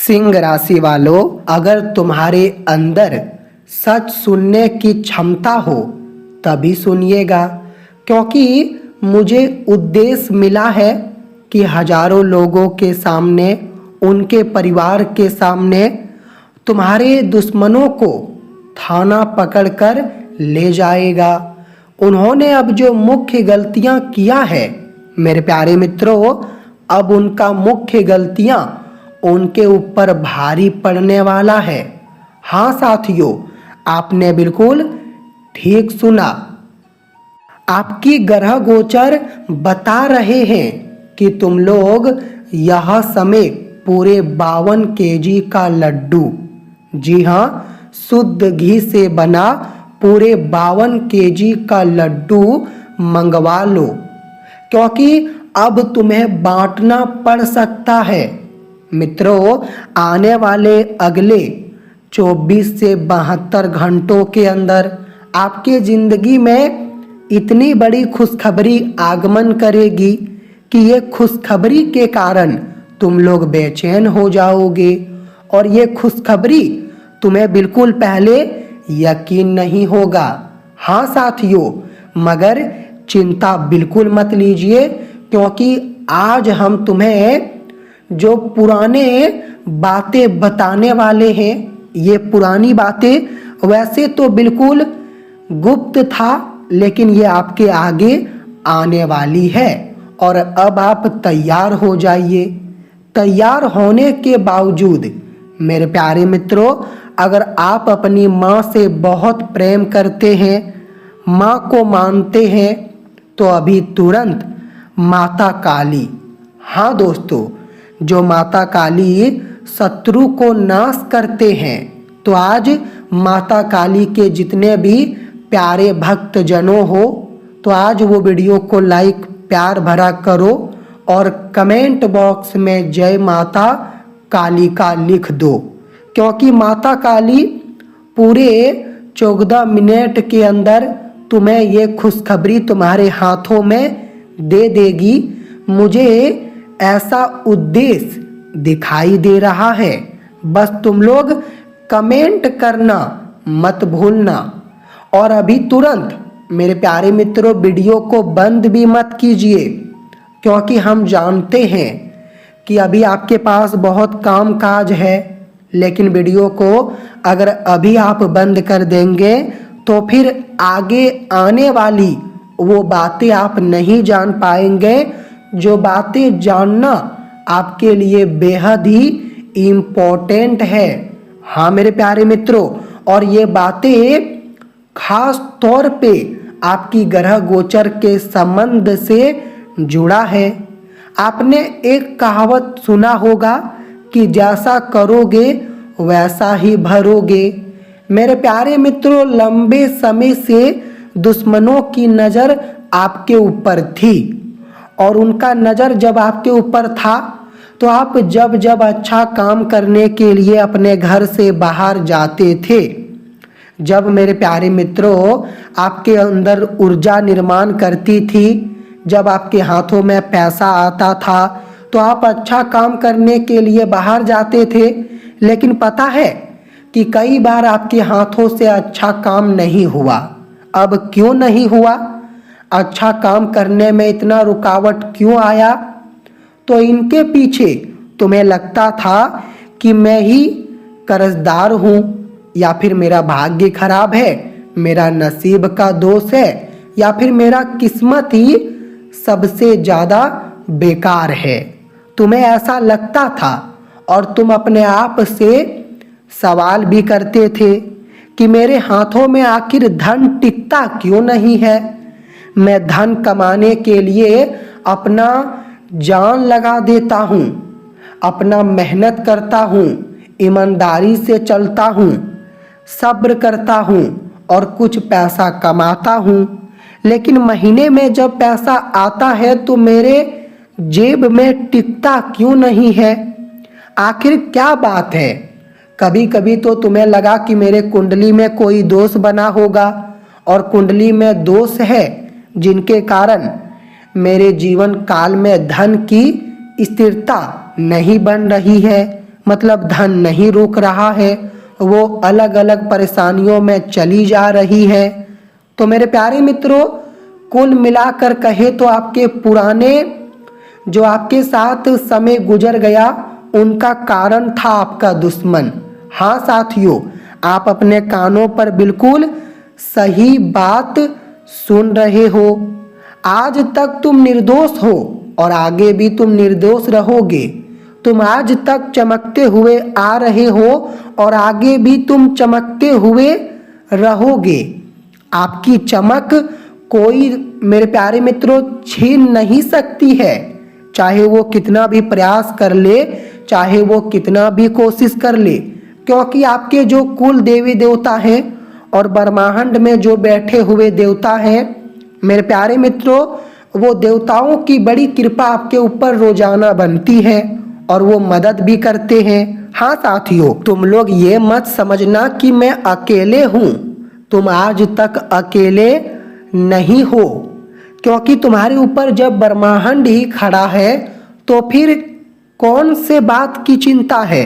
सिंह राशि वालों, अगर तुम्हारे अंदर सच सुनने की क्षमता हो तभी सुनिएगा, क्योंकि मुझे उद्देश्य मिला है कि हजारों लोगों के सामने, उनके परिवार के सामने तुम्हारे दुश्मनों को थाना पकड़कर ले जाएगा। उन्होंने अब जो मुख्य गलतियां किया है मेरे प्यारे मित्रों, अब उनका मुख्य गलतियां उनके ऊपर भारी पड़ने वाला है। हाँ साथियों, आपने बिल्कुल ठीक सुना। आपकी ग्रह गोचर बता रहे हैं कि तुम लोग यह समय पूरे 52 केजी का लड्डू, जी हाँ, शुद्ध घी से बना पूरे 52 केजी का लड्डू मंगवा लो, क्योंकि अब तुम्हें बांटना पड़ सकता है। मित्रों, आने वाले अगले 24 से 72 घंटों के अंदर आपके जिंदगी में इतनी बड़ी खुशखबरी आगमन करेगी कि ये खुशखबरी के कारण तुम लोग बेचैन हो जाओगे, और ये खुशखबरी तुम्हें बिल्कुल पहले यकीन नहीं होगा। हाँ साथियों, मगर चिंता बिल्कुल मत लीजिए, क्योंकि आज हम तुम्हें जो पुराने बातें बताने वाले हैं, ये पुरानी बातें वैसे तो बिल्कुल गुप्त था, लेकिन ये आपके आगे आने वाली है। और अब आप तैयार हो जाइए। तैयार होने के बावजूद मेरे प्यारे मित्रों, अगर आप अपनी माँ से बहुत प्रेम करते हैं, माँ को मानते हैं, तो अभी तुरंत माता काली, हाँ दोस्तों, जो माता काली शत्रु को नाश करते हैं, तो आज माता काली के जितने भी प्यारे भक्त जनों हो, तो आज वो वीडियो को लाइक प्यार भरा करो और कमेंट बॉक्स में जय माता काली का लिख दो, क्योंकि माता काली पूरे 14 मिनट के अंदर तुम्हें ये खुशखबरी तुम्हारे हाथों में दे देगी। मुझे ऐसा उद्देश्य दिखाई दे रहा है, बस तुम लोग कमेंट करना मत भूलना। और अभी तुरंत मेरे प्यारे मित्रों वीडियो को बंद भी मत कीजिए, क्योंकि हम जानते हैं कि अभी आपके पास बहुत काम काज है, लेकिन वीडियो को अगर अभी आप बंद कर देंगे तो फिर आगे आने वाली वो बातें आप नहीं जान पाएंगे, जो बातें जानना आपके लिए बेहद ही इम्पोर्टेंट है। हाँ मेरे प्यारे मित्रों, और ये बातें खास तौर पे आपकी ग्रह गोचर के संबंध से जुड़ा है। आपने एक कहावत सुना होगा कि जैसा करोगे वैसा ही भरोगे। मेरे प्यारे मित्रों, लंबे समय से दुश्मनों की नज़र आपके ऊपर थी, और उनका नज़र जब आपके ऊपर था तो आप जब जब अच्छा काम करने के लिए अपने घर से बाहर जाते थे, जब मेरे प्यारे मित्रों आपके अंदर ऊर्जा निर्माण करती थी, जब आपके हाथों में पैसा आता था, तो आप अच्छा काम करने के लिए बाहर जाते थे। लेकिन पता है कि कई बार आपके हाथों से अच्छा काम नहीं हुआ। अब क्यों नहीं हुआ? अच्छा काम करने में इतना रुकावट क्यों आया? तो इनके पीछे तुम्हें लगता था कि मैं ही कर्जदार हूँ, या फिर मेरा भाग्य खराब है, मेरा नसीब का दोष है, या फिर मेरा किस्मत ही सबसे ज़्यादा बेकार है। तुम्हें ऐसा लगता था, और तुम अपने आप से सवाल भी करते थे कि मेरे हाथों में आखिर धन टिकता क्यों नहीं है। मैं धन कमाने के लिए अपना जान लगा देता हूँ, अपना मेहनत करता हूँ, ईमानदारी से चलता हूँ, सब्र करता हूँ और कुछ पैसा कमाता हूँ, लेकिन महीने में जब पैसा आता है तो मेरे जेब में टिकता क्यों नहीं है? आखिर क्या बात है? कभी कभी तो तुम्हें लगा कि मेरे कुंडली में कोई दोष बना होगा, और कुंडली में दोष है जिनके कारण मेरे जीवन काल में धन की स्थिरता नहीं बन रही है, मतलब धन नहीं रुक रहा है, वो अलग अलग परेशानियों में चली जा रही है। तो मेरे प्यारे मित्रों, कुल मिलाकर कहे तो आपके पुराने जो आपके साथ समय गुजर गया, उनका कारण था आपका दुश्मन। हाँ साथियों, आप अपने कानों पर बिल्कुल सही बात सुन रहे हो। आज तक तुम निर्दोष हो और आगे भी तुम निर्दोष रहोगे। तुम आज तक चमकते हुए आ रहे हो और आगे भी तुम चमकते हुए रहोगे। आपकी चमक कोई मेरे प्यारे मित्रों छीन नहीं सकती है, चाहे वो कितना भी प्रयास कर ले, चाहे वो कितना भी कोशिश कर ले, क्योंकि आपके जो कुल देवी देवता हैं और ब्रह्मांड में जो बैठे हुए देवता हैं मेरे प्यारे मित्रों, वो देवताओं की बड़ी कृपा आपके ऊपर रोजाना बनती है और वो मदद भी करते हैं। हाँ साथियों, तुम लोग ये मत समझना कि मैं अकेले हूँ। तुम आज तक अकेले नहीं हो, क्योंकि तुम्हारे ऊपर जब ब्रह्मांड ही खड़ा है तो फिर कौन से बात की चिंता है।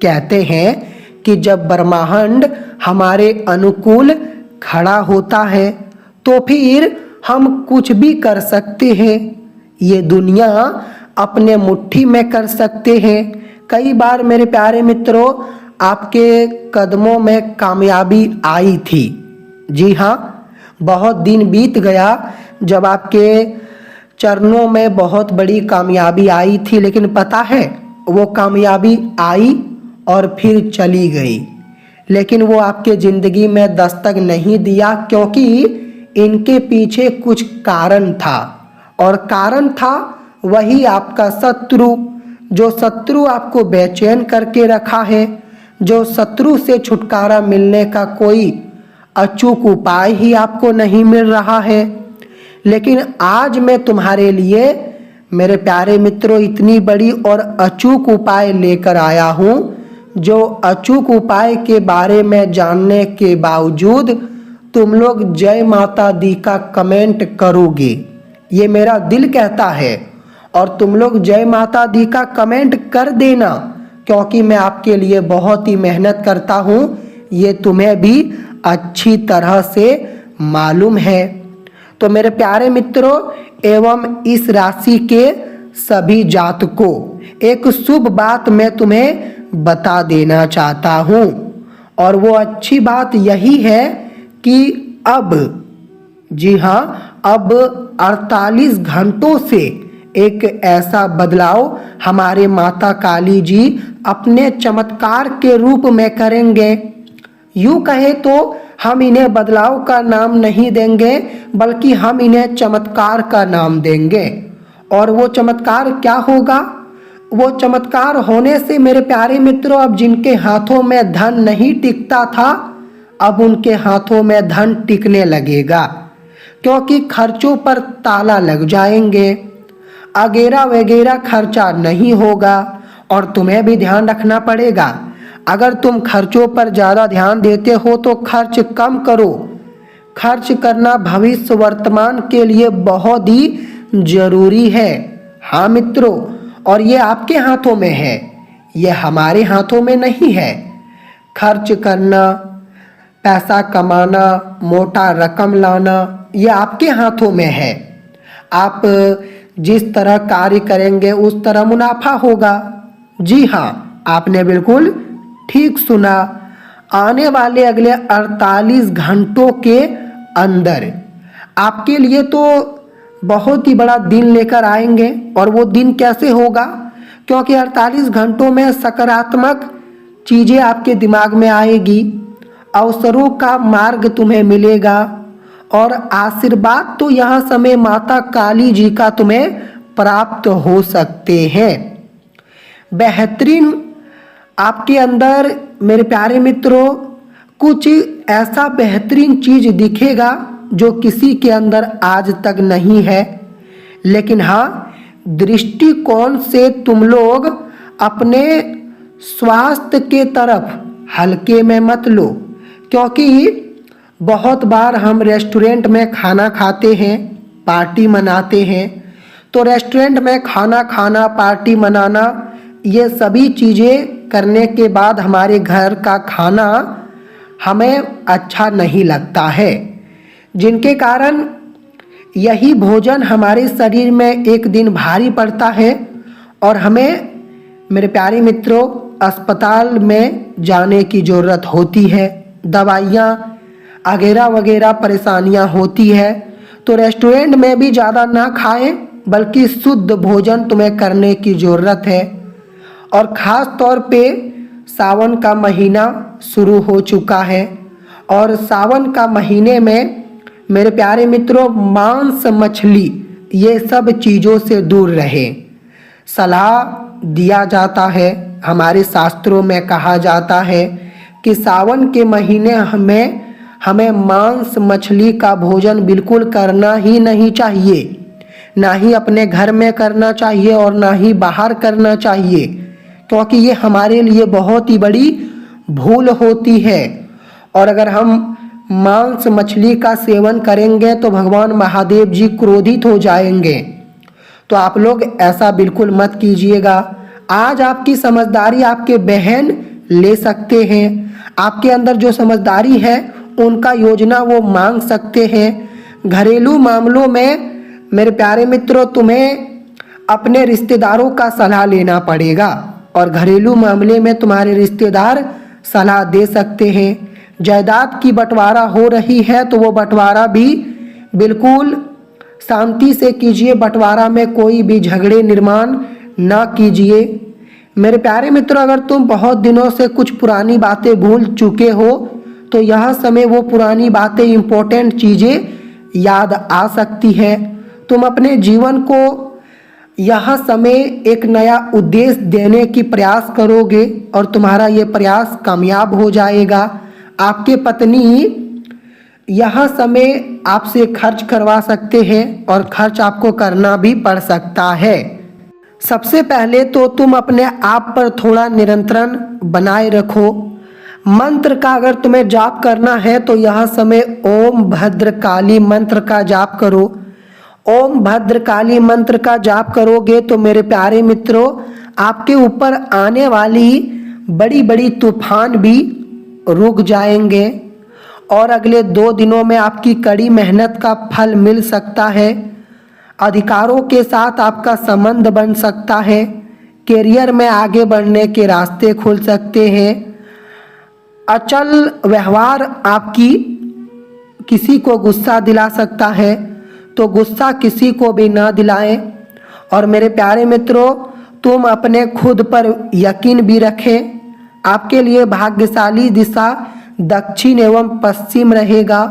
कहते हैं कि जब ब्रह्मांड हमारे अनुकूल खड़ा होता है तो फिर हम कुछ भी कर सकते हैं। ये दुनिया अपने मुट्ठी में कर सकते हैं। कई बार मेरे प्यारे मित्रों, आपके कदमों में कामयाबी आई थी। जी हाँ, बहुत दिन बीत गया जब आपके चरणों में बहुत बड़ी कामयाबी आई थी, लेकिन पता है वो कामयाबी आई और फिर चली गई, लेकिन वो आपके ज़िंदगी में दस्तक नहीं दिया, क्योंकि इनके पीछे कुछ कारण था। और कारण था वही आपका शत्रु, जो शत्रु आपको बेचैन करके रखा है, जो शत्रु से छुटकारा मिलने का कोई अचूक उपाय ही आपको नहीं मिल रहा है। लेकिन आज मैं तुम्हारे लिए मेरे प्यारे मित्रों इतनी बड़ी और अचूक उपाय लेकर आया हूँ, जो अचूक उपाय के बारे में जानने के बावजूद तुम लोग जय माता दी का कमेंट करोगे, ये मेरा दिल कहता है। और तुम लोग जय माता दी का कमेंट कर देना, क्योंकि मैं आपके लिए बहुत ही मेहनत करता हूँ, ये तुम्हें भी अच्छी तरह से मालूम है। तो मेरे प्यारे मित्रों एवं इस राशि के सभी जातकों, एक शुभ बात मैं तुम्हें बता देना चाहता हूँ, और वो अच्छी बात यही है कि अब, जी हाँ, अब 48 घंटों से एक ऐसा बदलाव हमारे माता काली जी अपने चमत्कार के रूप में करेंगे। यूँ कहे तो हम इन्हें बदलाव का नाम नहीं देंगे, बल्कि हम इन्हें चमत्कार का नाम देंगे। और वो चमत्कार क्या होगा? वो चमत्कार होने से मेरे प्यारे मित्रों, अब जिनके हाथों में धन नहीं टिकता था, अब उनके हाथों में धन टिकने लगेगा, क्योंकि खर्चों पर ताला लग जाएंगे, अगेरा वगैरह खर्चा नहीं होगा। और तुम्हें भी ध्यान रखना पड़ेगा, अगर तुम खर्चों पर ज़्यादा ध्यान देते हो तो खर्च कम करो। खर्च करना भविष्य वर्तमान के लिए बहुत ही जरूरी है। हाँ मित्रों, और ये आपके हाथों में है, ये हमारे हाथों में नहीं है। खर्च करना, पैसा कमाना, मोटा रकम लाना, ये आपके हाथों में है। आप जिस तरह कार्य करेंगे उस तरह मुनाफा होगा। जी हाँ, आपने बिल्कुल ठीक सुना। आने वाले अगले 48 घंटों के अंदर आपके लिए तो बहुत ही बड़ा दिन लेकर आएंगे। और वो दिन कैसे होगा? क्योंकि 48 घंटों में सकारात्मक चीज़ें आपके दिमाग में आएगी, अवसरों का मार्ग तुम्हें मिलेगा, और आशीर्वाद तो यह समय माता काली जी का तुम्हें प्राप्त हो सकते हैं। बेहतरीन आपके अंदर मेरे प्यारे मित्रों कुछ ऐसा बेहतरीन चीज़ दिखेगा जो किसी के अंदर आज तक नहीं है। लेकिन हाँ, दृष्टिकोण से तुम लोग अपने स्वास्थ्य के तरफ हल्के में मत लो, क्योंकि बहुत बार हम रेस्टोरेंट में खाना खाते हैं, पार्टी मनाते हैं। तो रेस्टोरेंट में खाना खाना, पार्टी मनाना, ये सभी चीज़ें करने के बाद हमारे घर का खाना हमें अच्छा नहीं लगता है, जिनके कारण यही भोजन हमारे शरीर में एक दिन भारी पड़ता है और हमें मेरे प्यारे मित्रों अस्पताल में जाने की ज़रूरत होती है, दवाइयाँ वगैरह वगैरह परेशानियाँ होती है। तो रेस्टोरेंट में भी ज़्यादा ना खाएं, बल्कि शुद्ध भोजन तुम्हें करने की ज़रूरत है। और ख़ास तौर पे सावन का महीना शुरू हो चुका है और सावन का महीने में मेरे प्यारे मित्रों मांस मछली ये सब चीज़ों से दूर रहें। सलाह दिया जाता है, हमारे शास्त्रों में कहा जाता है कि सावन के महीने हमें मांस मछली का भोजन बिल्कुल करना ही नहीं चाहिए, ना ही अपने घर में करना चाहिए और ना ही बाहर करना चाहिए, क्योंकि ये हमारे लिए बहुत ही बड़ी भूल होती है। और अगर हम मांस मछली का सेवन करेंगे तो भगवान महादेव जी क्रोधित हो जाएंगे। तो आप लोग ऐसा बिल्कुल मत कीजिएगा। आज आपकी समझदारी आपके बहन ले सकते हैं, आपके अंदर जो समझदारी है उनका योजना वो मांग सकते हैं। घरेलू मामलों में मेरे प्यारे मित्रों तुम्हें अपने रिश्तेदारों का सलाह लेना पड़ेगा और घरेलू मामले में तुम्हारे रिश्तेदार सलाह दे सकते हैं। जायदाद की बंटवारा हो रही है तो वो बंटवारा भी बिल्कुल शांति से कीजिए, बंटवारा में कोई भी झगड़े निर्माण ना कीजिए। मेरे प्यारे मित्रों अगर तुम बहुत दिनों से कुछ पुरानी बातें भूल चुके हो तो यह समय वो पुरानी बातें इम्पोर्टेंट चीज़ें याद आ सकती है। तुम अपने जीवन को यह समय एक नया उद्देश्य देने की प्रयास करोगे और तुम्हारा ये प्रयास कामयाब हो जाएगा। आपके पत्नी यह समय आपसे खर्च करवा सकते हैं और खर्च आपको करना भी पड़ सकता है। सबसे पहले तो तुम अपने आप पर थोड़ा नियंत्रण बनाए रखो। मंत्र का अगर तुम्हें जाप करना है तो यह समय ओम भद्रकाली मंत्र का जाप करो। ओम भद्रकाली मंत्र का जाप करोगे तो मेरे प्यारे मित्रों आपके ऊपर आने वाली बड़ी बड़ी तूफान भी रुक जाएंगे और अगले 2 दिनों में आपकी कड़ी मेहनत का फल मिल सकता है। अधिकारों के साथ आपका संबंध बन सकता है। करियर में आगे बढ़ने के रास्ते खुल सकते हैं। अचल व्यवहार आपकी किसी को गुस्सा दिला सकता है, तो गुस्सा किसी को भी ना दिलाएं। और मेरे प्यारे मित्रों तुम अपने खुद पर यकीन भी रखें। आपके लिए भाग्यशाली दिशा दक्षिण एवं पश्चिम रहेगा।